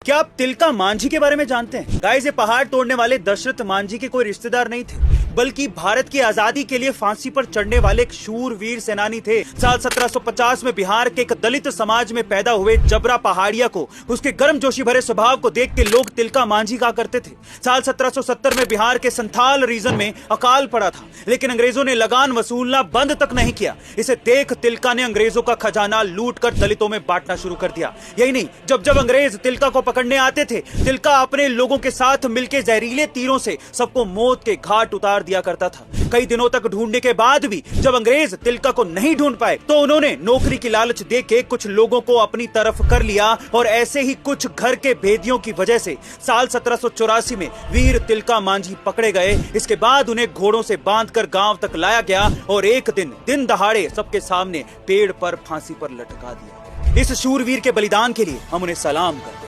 क्या आप तिलका मांझी के बारे में जानते हैं? गाइस, ये पहाड़ तोड़ने वाले दशरथ मांझी के कोई रिश्तेदार नहीं थे, बल्कि भारत की आजादी के लिए फांसी पर चढ़ने वाले एक शूरवीर सेनानी थे। साल 1750 में बिहार के एक दलित समाज में पैदा हुए जबरा पहाड़िया को उसके गर्मजोशी भरे स्वभाव को देख के लोग तिलका मांझी कहा करते थे। साल 1770 में बिहार के संथाल रीजन में अकाल पड़ा था, लेकिन अंग्रेजों ने लगान वसूलना बंद तक नहीं किया। इसे देख तिलका ने अंग्रेजों का खजाना लूट कर दलितों में बांटना शुरू कर दिया। यही नहीं, जब जब अंग्रेज तिलका को पकड़ने आते थे, तिलका अपने लोगों के साथ मिलकर जहरीले तीरों से सबको मौत के घाट उतार दिया करता था। कई दिनों तक ढूंढने के बाद भी जब अंग्रेज तिलका को नहीं ढूंढ पाए, तो उन्होंने नौकरी की लालच देके कुछ लोगों को अपनी तरफ कर लिया और ऐसे ही कुछ घर के भेदियों की वजह से साल 1784 में वीर तिलका मांझी पकड़े गए। इसके बाद उन्हें घोड़ों से बांधकर गांव तक लाया गया और एक दिन दहाड़े सबके सामने पेड़ पर फांसी पर लटका दिया। इस शूरवीर के बलिदान के लिए हम उन्हें सलाम करते हैं।